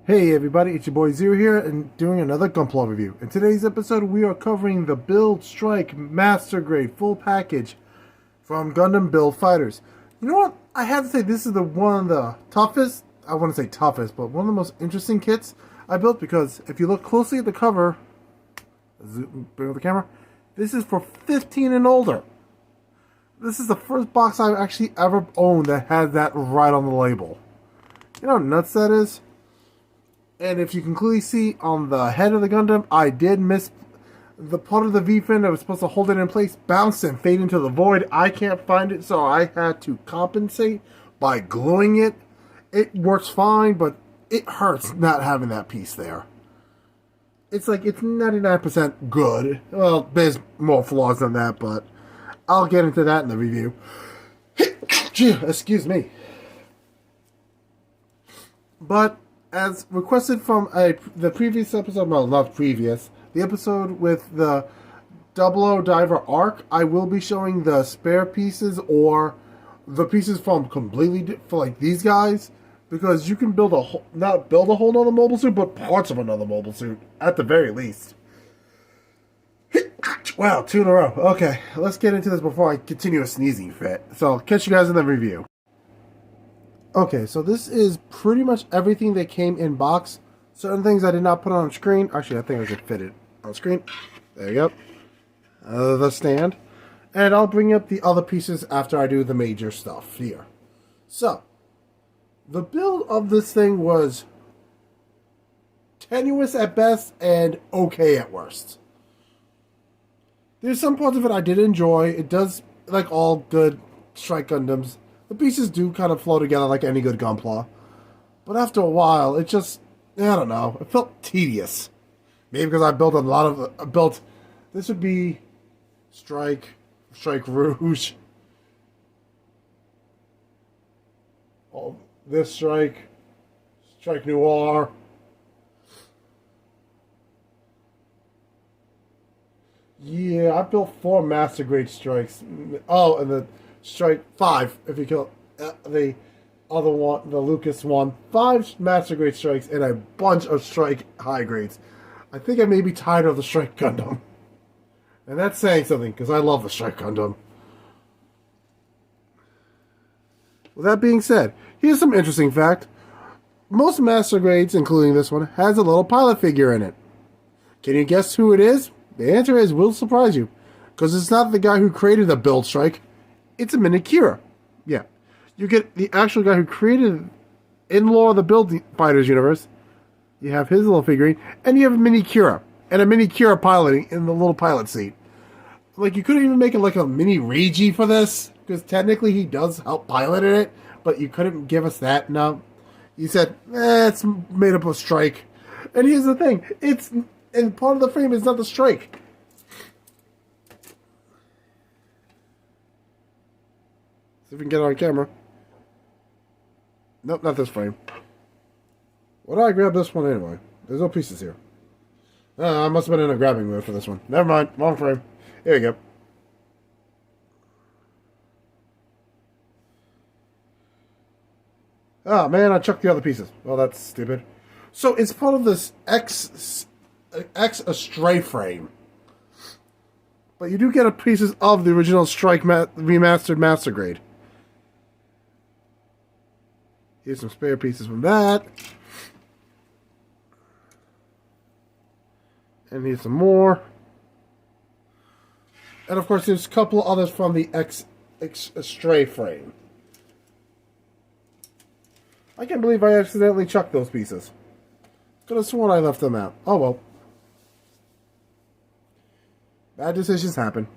Hey everybody, it's your boy Zero here and doing another Gunpla review. In today's episode we are covering the Build Strike Master Grade full package from Gundam Build Fighters. You know what? I have to say this is one of the toughest, I wouldn't say toughest, but one of the most interesting kits I built because if you look closely at the cover, bring up the camera, this is for 15 and older. This is the first box I've actually ever owned that has that right on the label. You know how nuts that is? And if you can clearly see on the head of the Gundam, I did miss the part of the V-fin that was supposed to hold it in place, bounced and fade into the void. I can't find it, so I had to compensate by gluing it. It works fine, but it hurts not having that piece there. It's like, it's 99% good. Well, there's more flaws than that, but I'll get into that in the review. Excuse me. But as requested from the previous episode, well, not previous, the episode with the 00 Diver Arc, I will be showing the spare pieces or the pieces from completely, for like these guys, because you can build not build a whole nother mobile suit, but parts of another mobile suit, at the very least. Wow, 2 in a row. Okay, let's get into this before I continue a sneezing fit. So I'll catch you guys in the review. Okay, so this is pretty much everything that came in box. Certain things I did not put on screen. Actually, I think I could fit it on screen. There you go. The stand. And I'll bring up the other pieces after I do the major stuff here. So, the build of this thing was tenuous at best and okay at worst. There's some parts of it I did enjoy. It does, like all good Strike Gundams, the pieces do kind of flow together like any good Gunpla. But after a while, it just, I don't know, it felt tedious. Maybe because I built a lot of, this would be Strike Rouge. Oh, this Strike Noir. Yeah, I built 4 Master Grade Strikes. Oh, and the Strike 5, if you kill the other one, the Lucas one. 5 Master Grade Strikes and a bunch of Strike High Grades. I think I may be tired of the Strike Gundam. And that's saying something, because I love the Strike Gundam. With that being said, here's some interesting fact. Most Master Grades, including this one, has a little pilot figure in it. Can you guess who it is? The answer is, will surprise you. Because it's not the guy who created the Build Strike. It's a mini Kira. Yeah. You get the actual guy who created, in lore of the Build Fighters universe, you have his little figurine, and you have a mini Kira. And a mini Kira piloting in the little pilot seat. Like, you couldn't even make it like a mini Reiji for this, because technically he does help pilot in it, but you couldn't give us that, no. You said, it's made up of Strike. And here's the thing, and part of the frame is not the Strike. See if we can get it on camera. Nope, not this frame. Why did I grab this one anyway? There's no pieces here. I must have been in a grabbing mode for this one. Never mind, wrong frame. Here we go. Oh man, I chucked the other pieces. Well, that's stupid. So it's part of this X Astray frame. But you do get pieces of the original Strike Remastered Master Grade. Here's some spare pieces from that. And here's some more. And of course, there's a couple of others from the X Astray frame. I can't believe I accidentally chucked those pieces. Could have sworn I left them out. Oh well. Bad decisions happen.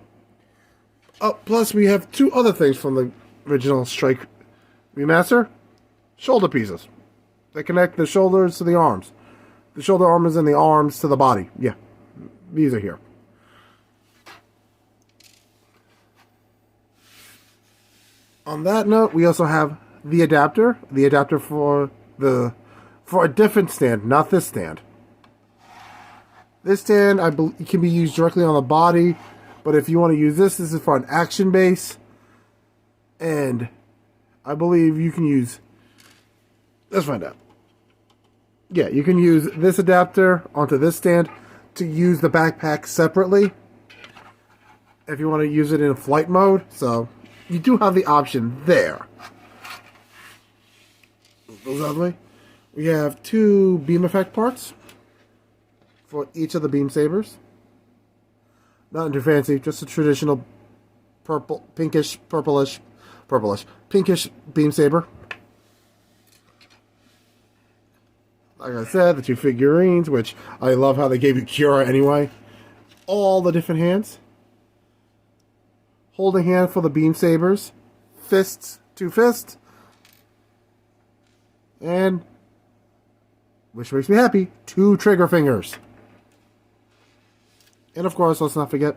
Oh, plus we have 2 other things from the original Strike Remaster. Shoulder pieces. They connect the shoulders to the arms. The shoulder arms and the arms to the body. Yeah. These are here. On that note, we also have the adapter. The adapter for a different stand, not this stand. This stand, I believe, can be used directly on the body, but if you want to use this is for an action base. And I believe you can use, let's find out. Yeah, you can use this adapter onto this stand to use the backpack separately if you want to use it in flight mode. So you do have the option there. Those out of the way. We have 2 beam effect parts for each of the beam sabers. Nothing too fancy, just a traditional purplish pinkish beam saber. Like I said, the 2 figurines, which I love how they gave you Kira anyway. All the different hands. Holding hand for the beam sabers. Fists, 2 fists. And, which makes me happy, 2 trigger fingers. And of course, let's not forget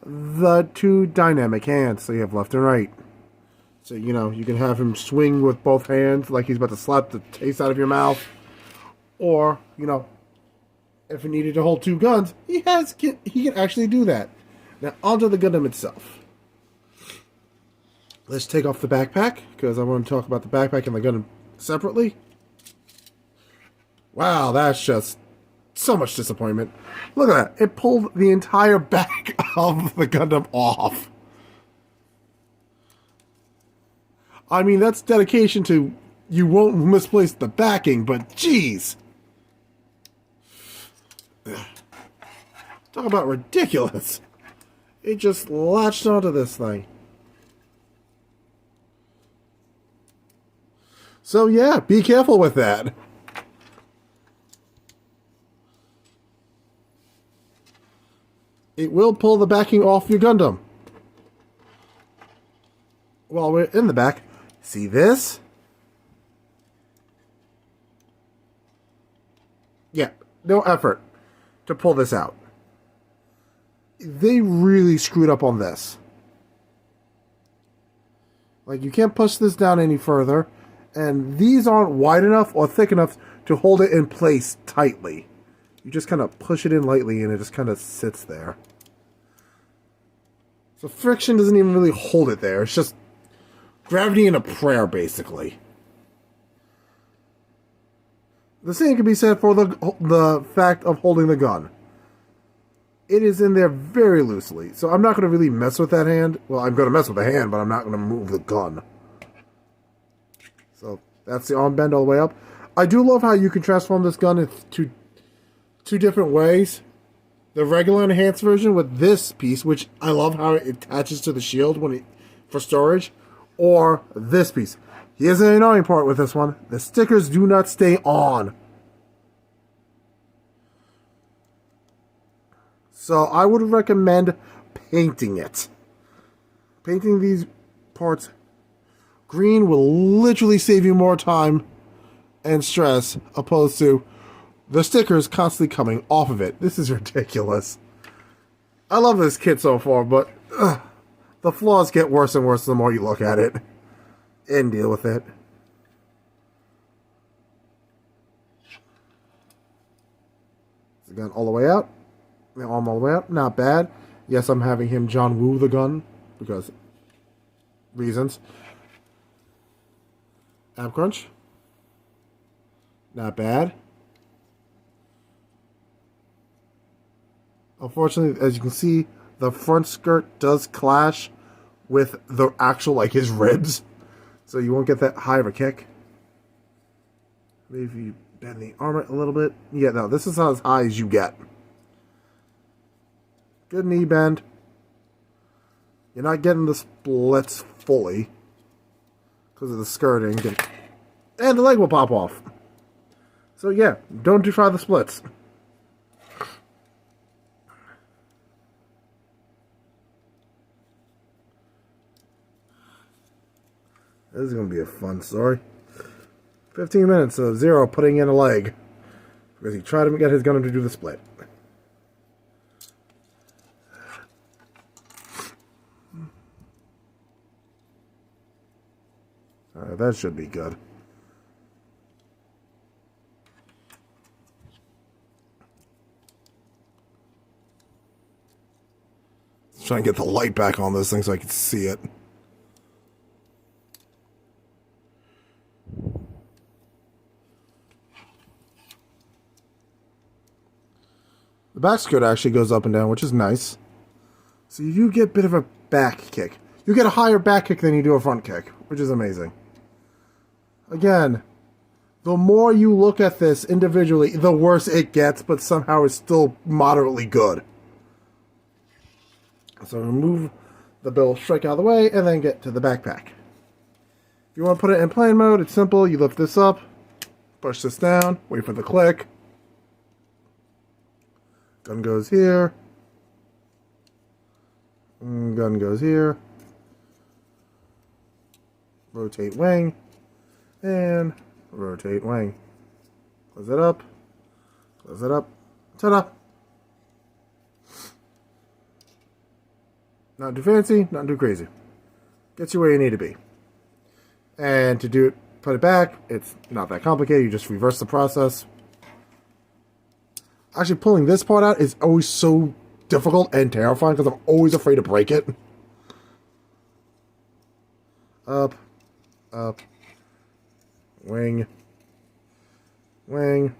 the 2 dynamic hands. So you have left and right. So, you know, you can have him swing with both hands like he's about to slap the taste out of your mouth. Or, you know, if he needed to hold 2 guns, he can actually do that. Now, onto the Gundam itself. Let's take off the backpack, because I want to talk about the backpack and the Gundam separately. Wow, that's just so much disappointment. Look at that. It pulled the entire back of the Gundam off. I mean, that's dedication to you won't misplace the backing, but geez. Talk about ridiculous. It just latched onto this thing. So yeah, be careful with that. It will pull the backing off your Gundam. While we're in the back, see this? Yeah, no effort to pull this out. They really screwed up on this. Like, you can't push this down any further, and these aren't wide enough or thick enough to hold it in place tightly. You just kind of push it in lightly and it just kind of sits there. So friction doesn't even really hold it there. It's just gravity and a prayer, basically. The same can be said for the fact of holding the gun. It is in there very loosely, so I'm not going to really mess with that hand. Well, I'm going to mess with the hand, but I'm not going to move the gun. So that's the arm bend all the way up. I do love how you can transform this gun into 2 different ways. The regular enhanced version with this piece, which I love how it attaches to the shield for storage, or this piece. Here's an annoying part with this one. The stickers do not stay on. So I would recommend painting it. Painting these parts green will literally save you more time and stress opposed to the stickers constantly coming off of it. This is ridiculous. I love this kit so far, but the flaws get worse and worse the more you look at it and deal with it. The gun all the way out. The arm all the way out. Not bad. Yes, I'm having him John Woo the gun because reasons. Ab crunch. Not bad. Unfortunately, as you can see, the front skirt does clash with the actual, like, his ribs. So you won't get that high of a kick. Maybe if you bend the armor a little bit. Yeah, no, this is as high as you get. Good knee bend. You're not getting the splits fully because of the skirting. And the leg will pop off. So yeah, don't try the splits. This is going to be a fun story. 15 minutes of Zero putting in a leg because he tried to get his Gundam to do the split. That should be good. Let's try and get the light back on this thing so I can see it. The back skirt actually goes up and down, which is nice. So you do get a bit of a back kick. You get a higher back kick than you do a front kick, which is amazing. Again, the more you look at this individually, the worse it gets, but somehow it's still moderately good. So remove the bill strike out of the way, and then get to the backpack. If you want to put it in plane mode, it's simple. You lift this up, push this down, wait for the click. Gun goes here. Gun goes here. Rotate wing. And rotate wing. Close it up. Close it up. Ta-da! Not too fancy, not too crazy. Gets you where you need to be. And to do it, put it back, it's not that complicated. You just reverse the process. Actually, pulling this part out is always so difficult and terrifying because I'm always afraid to break it. Up, up, wing, wing.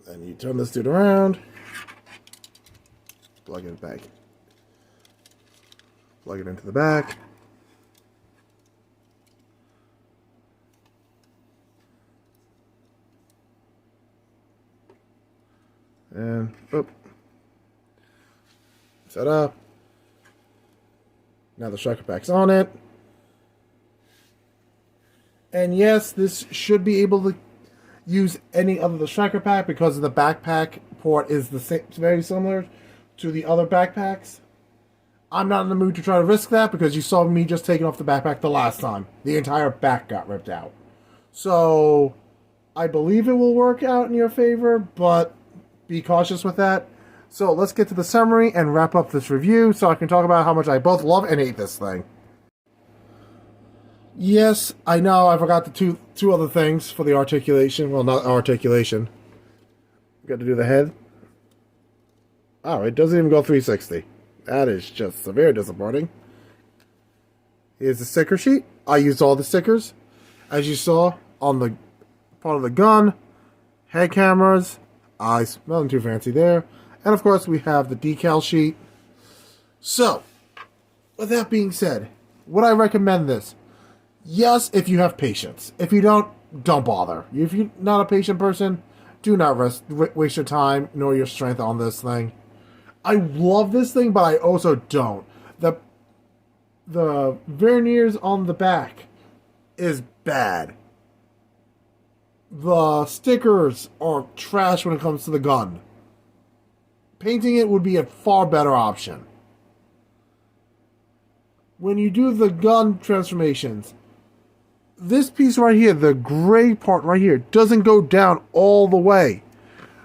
Then you turn this dude around. Plug it back. Plug it into the back. And, oop. Set up. Now the striker pack's on it. And yes, this should be able to use any other the striker pack because the backpack port is the same, very similar to the other backpacks. I'm not in the mood to try to risk that because you saw me just taking off the backpack the last time. The entire back got ripped out. So, I believe it will work out in your favor, but be cautious with that. So, let's get to the summary and wrap up this review so I can talk about how much I both love and hate this thing. Yes, I know I forgot the two other things for the articulation. Well, not articulation. Got to do the head. Oh, it doesn't even go 360. That is just very disappointing. Here's the sticker sheet. I used all the stickers. As you saw on the part of the gun, head cameras, eyes, nothing too fancy there. And of course we have the decal sheet. So, with that being said, would I recommend this? Yes, if you have patience. If you don't bother. If you're not a patient person, do not waste your time nor your strength on this thing. I love this thing, but I also don't. The veneers on the back is bad. The stickers are trash when it comes to the gun. Painting it would be a far better option. When you do the gun transformations, this piece right here, the gray part right here, doesn't go down all the way.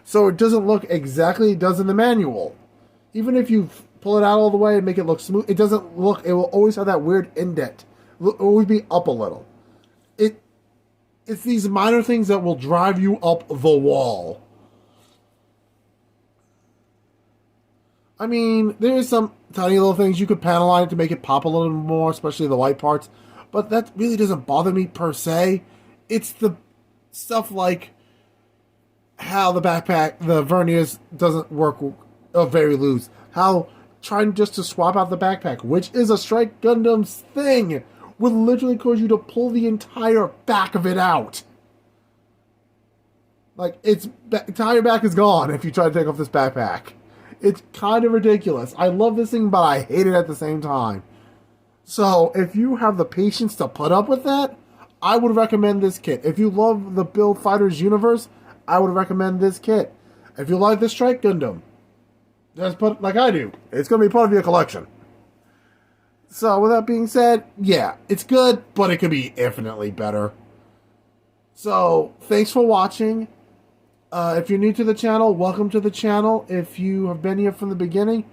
So it doesn't look exactly like it does in the manual. Even if you pull it out all the way and make it look smooth, it doesn't look, it will always have that weird indent. It will always be up a little. It's these minor things that will drive you up the wall. I mean, there's some tiny little things you could panel on it to make it pop a little more, especially the white parts. But that really doesn't bother me per se. It's the stuff like how the backpack, the verniers doesn't work very loose. How trying just to swap out the backpack, which is a Strike Gundam's thing, would literally cause you to pull the entire back of it out. Like, its entire back is gone if you try to take off this backpack. It's kind of ridiculous. I love this thing, but I hate it at the same time. So, if you have the patience to put up with that, I would recommend this kit. If you love the Build Fighters universe, I would recommend this kit. If you like the Strike Gundam, just put like I do. It's going to be part of your collection. So, with that being said, yeah, it's good, but it could be infinitely better. So, thanks for watching. If you're new to the channel, welcome to the channel. If you have been here from the beginning,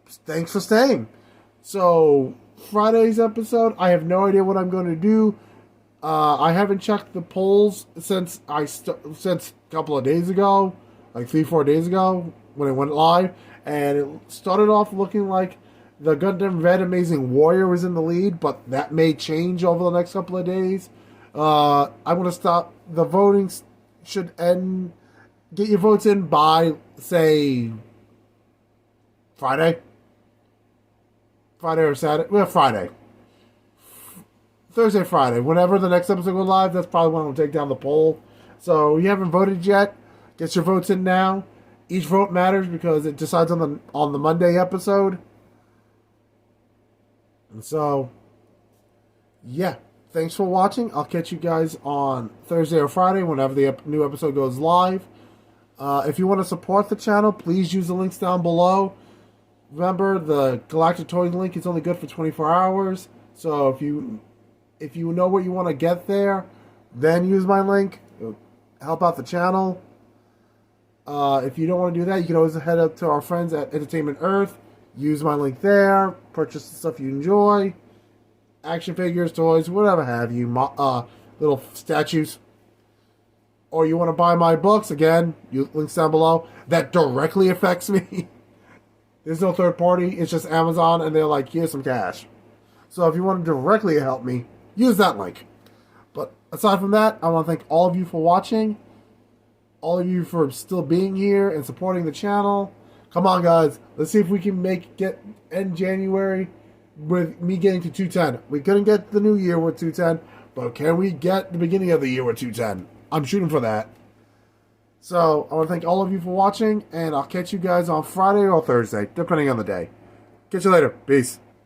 thanks for staying. So, Friday's episode, I have no idea what I'm going to do. I haven't checked the polls since since a couple of days ago, like 3-4 days ago, when it went live, and it started off looking like the Gundam Red Amazing Warrior was in the lead, but that may change over the next couple of days. I want to stop the voting should end. Get your votes in by, say, Friday or Saturday. Well, Friday. Thursday, Friday. Whenever the next episode goes live, that's probably when I'll take down the poll. So you haven't voted yet, get your votes in now. Each vote matters because it decides on the Monday episode. And so, yeah. Thanks for watching. I'll catch you guys on Thursday or Friday whenever the new episode goes live. If you want to support the channel, please use the links down below. Remember, the Galactic Toys link is only good for 24 hours. So if you know what you want to get there, then use my link. It'll help out the channel. If you don't want to do that, you can always head up to our friends at Entertainment Earth. Use my link there. Purchase the stuff you enjoy. Action figures, toys, whatever have you. Little statues. Or you want to buy my books, again, links down below. That directly affects me. There's no third party. It's just Amazon, and they're like, here's some cash. So if you want to directly help me, use that link. But aside from that, I want to thank all of you for watching. All of you for still being here and supporting the channel. Come on, guys. Let's see if we can end January with me getting to 210. We couldn't get the new year with 210, but can we get the beginning of the year with 210? I'm shooting for that. So, I want to thank all of you for watching, and I'll catch you guys on Friday or Thursday, depending on the day. Catch you later. Peace.